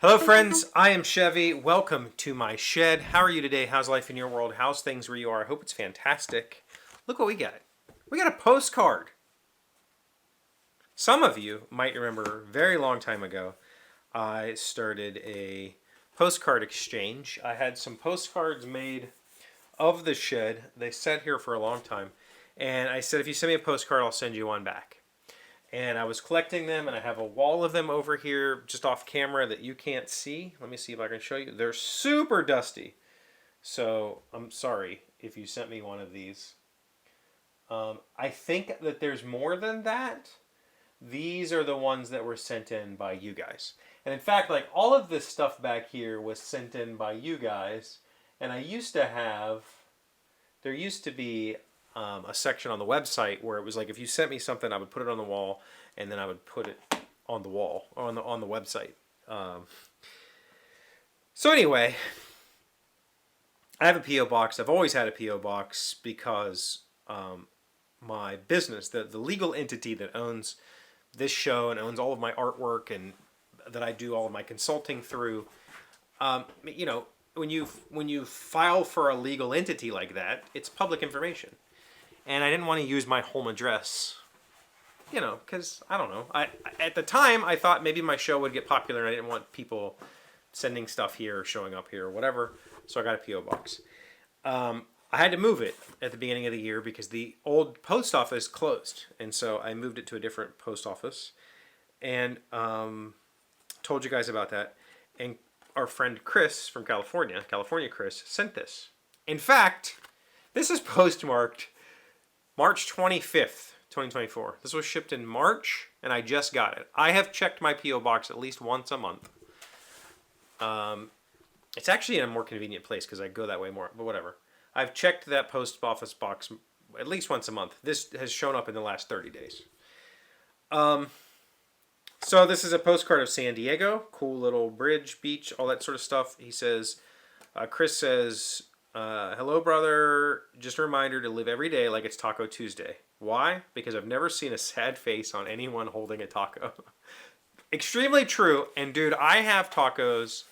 Hello friends, I am Chevy. Welcome to my shed. How are you today? How's life in your world? How's things where you are? I hope it's fantastic. Look what we got. We got a postcard. Some of you might remember a very long time ago, I started a postcard exchange. I had some postcards made of the shed. They sat here for a long time. And I said, if you send me a postcard, I'll send you one back. And I was collecting them, and I have a wall of them over here just off camera that you can't see. Let me see if I can show you. They're super dusty. So I'm sorry if you sent me one of these. I think that there's more than that. These are the ones that were sent in by you guys. And in fact, like all of this stuff back here was sent in by you guys. And there used to be a section on the website where it was like if you sent me something, I would put it on the wall, and then I would put it on the wall or on the website. So anyway, I have a PO box. I've always had a PO box because my business, the legal entity that owns this show and owns all of my artwork and that I do all of my consulting through, when you file for a legal entity like that, it's public information. And I didn't want to use my home address, because I don't know. At the time, I thought maybe my show would get popular and I didn't want people sending stuff here or showing up here or whatever. So I got a P.O. box. I had to move it at the beginning of the year because the old post office closed. And so I moved it to a different post office and told you guys about that. And our friend Chris from California Chris, sent this. In fact, this is postmarked March 25th, 2024. This was shipped in March, and I just got it. I have checked my P.O. box at least once a month. It's actually in a more convenient place because I go that way more, but whatever. I've checked that post office box at least once a month. This has shown up in the last 30 days. So this is a postcard of San Diego. Cool little bridge, beach, all that sort of stuff. He says, Chris says, hello, brother. Just a reminder to live every day like it's Taco Tuesday. Why? Because I've never seen a sad face on anyone holding a taco. Extremely true. And dude, I have tacos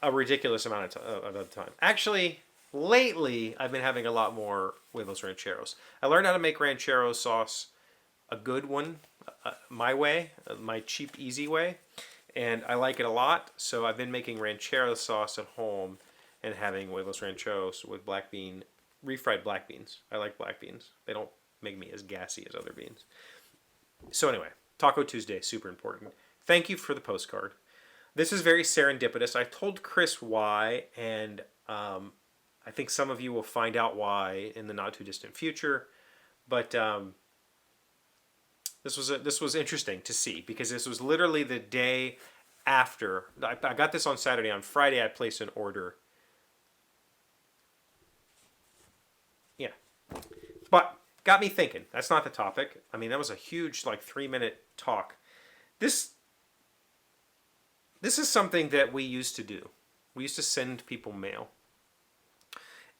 a ridiculous amount of the time. Actually, lately, I've been having a lot more huevos rancheros. I learned how to make ranchero sauce, a good one, my way, my cheap, easy way. And I like it a lot. So I've been making ranchero sauce at home and having huevos rancheros with refried black beans. I like black beans. They don't make me as gassy as other beans. So anyway, Taco Tuesday, super important. Thank you for the postcard. This is very serendipitous. I told Chris why, and I think some of you will find out why in the not too distant future. But this was interesting to see because this was literally the day after. I got this on Saturday. On Friday, I placed an order. Yeah. But got me thinking. That's not the topic. I mean, that was a huge 3-minute talk. This is something that we used to do. We used to send people mail.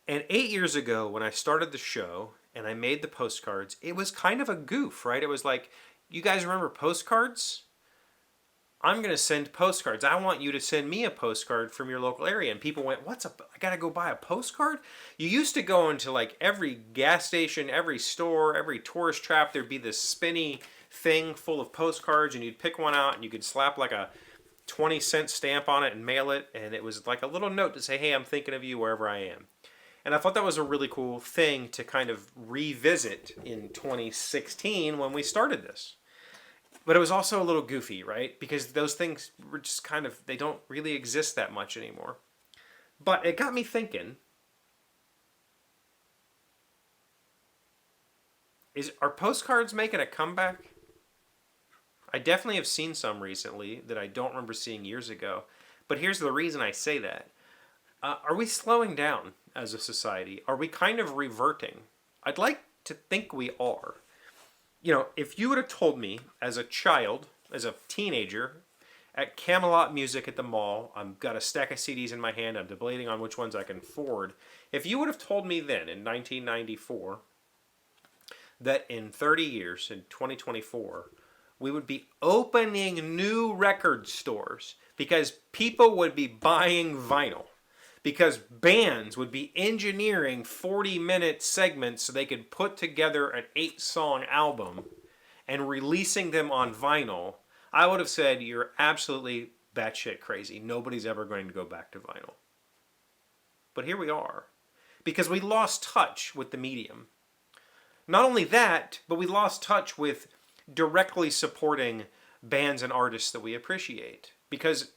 And 8 years ago, when I started the show and I made the postcards, it was kind of a goof, right? It was like, you guys remember postcards? I'm going to send postcards. I want you to send me a postcard from your local area. And people went, I got to go buy a postcard? You used to go into every gas station, every store, every tourist trap. There'd be this spinny thing full of postcards, and you'd pick one out and you could slap a 20-cent stamp on it and mail it. And it was like a little note to say, hey, I'm thinking of you wherever I am. And I thought that was a really cool thing to kind of revisit in 2016 when we started this. But it was also a little goofy, right? Because those things were just they don't really exist that much anymore. But it got me thinking, are postcards making a comeback? I definitely have seen some recently that I don't remember seeing years ago. But here's the reason I say that. Are we slowing down as a society? Are we kind of reverting? I'd like to think we are. If you would have told me as a child, as a teenager, at Camelot Music at the mall, I've got a stack of CDs in my hand, I'm debating on which ones I can afford. If you would have told me then, in 1994, that in 30 years, in 2024, we would be opening new record stores because people would be buying vinyl. Because bands would be engineering 40-minute segments so they could put together an 8-song album and releasing them on vinyl, I would have said, you're absolutely batshit crazy. Nobody's ever going to go back to vinyl. But here we are. Because we lost touch with the medium. Not only that, but we lost touch with directly supporting bands and artists that we appreciate. Because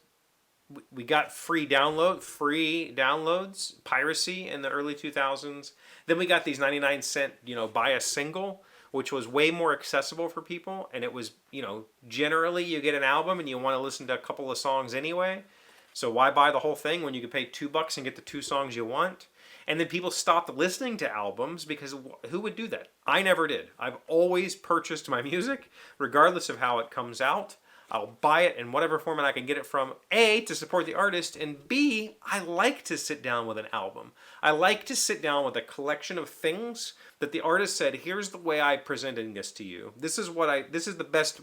we got free downloads, piracy in the early 2000s. Then we got these 99-cent, buy a single, which was way more accessible for people. And it was, generally you get an album and you want to listen to a couple of songs anyway. So why buy the whole thing when you could pay $2 and get the 2 songs you want? And then people stopped listening to albums because who would do that? I never did. I've always purchased my music, regardless of how it comes out. I'll buy it in whatever format I can get it from, A, to support the artist, and B, I like to sit down with an album. I like to sit down with a collection of things that the artist said, here's the way I'm presenting this to you. This is the best,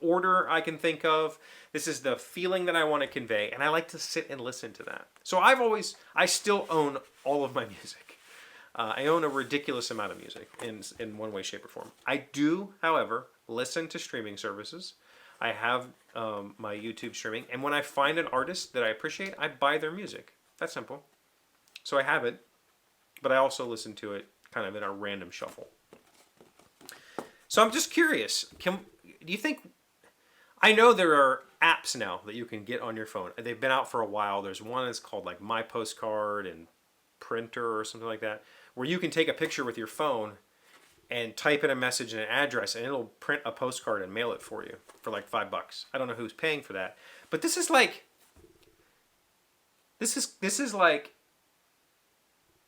order I can think of. This is the feeling that I want to convey, and I like to sit and listen to that. So I still own all of my music. I own a ridiculous amount of music in one way, shape, or form. I do, however, listen to streaming services. I have my YouTube streaming, and when I find an artist that I appreciate, I buy their music. That's simple. So I have it, but I also listen to it kind of in a random shuffle. So I'm just curious, do you think, I know there are apps now that you can get on your phone. They've been out for a while. There's one that's called like My Postcard and Printer or something like that, where you can take a picture with your phone and type in a message and an address, and it'll print a postcard and mail it for you for like $5. I don't know who's paying for that, but this is like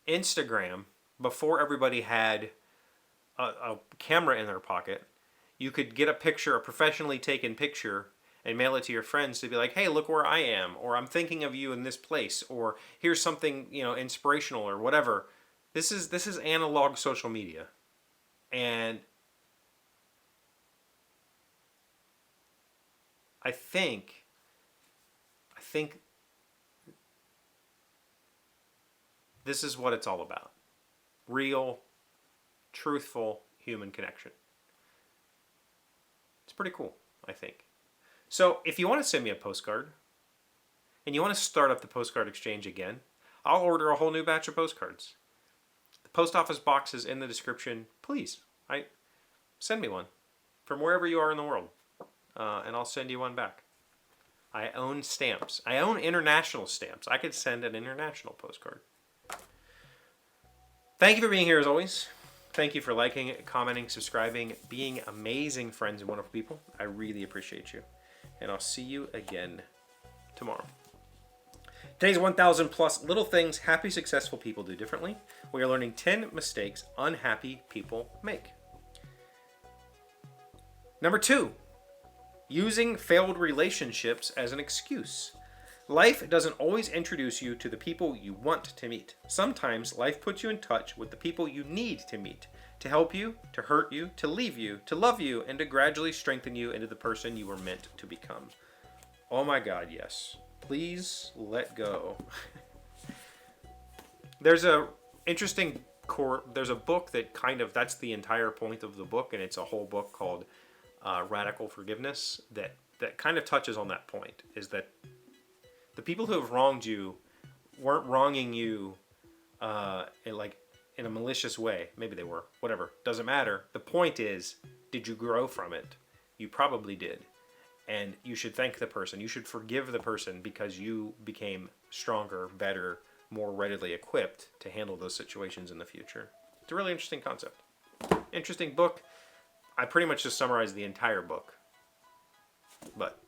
Instagram before everybody had a camera in their pocket. You could get a picture, a professionally taken picture, and mail it to your friends to be like, hey, look where I am, or I'm thinking of you in this place, or here's something inspirational or whatever. This is analog social media. And I think this is what it's all about. Real, truthful human connection. It's pretty cool, I think. So if you want to send me a postcard and you want to start up the postcard exchange again, I'll order a whole new batch of postcards. Post office box is in the description. Please, send me one from wherever you are in the world, and I'll send you one back. I own stamps. I own international stamps. I could send an international postcard. Thank you for being here as always. Thank you for liking, commenting, subscribing, being amazing friends and wonderful people. I really appreciate you. And I'll see you again tomorrow. Today's 1,000 plus little things happy, successful people do differently. We are learning 10 mistakes unhappy people make. Number 2, using failed relationships as an excuse. Life doesn't always introduce you to the people you want to meet. Sometimes life puts you in touch with the people you need to meet to help you, to hurt you, to leave you, to love you, and to gradually strengthen you into the person you were meant to become. Oh my God, yes. Please let go. There's a book that that's the entire point of the book, and it's a whole book called Radical Forgiveness that kind of touches on that point, is that the people who have wronged you weren't wronging you in a malicious way. Maybe they were. Whatever. Doesn't matter. The point is, did you grow from it? You probably did. And you should thank the person. You should forgive the person because you became stronger, better, more readily equipped to handle those situations in the future. It's a really interesting concept. Interesting book. I pretty much just summarized the entire book. But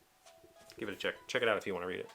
give it a check. Check it out if you want to read it.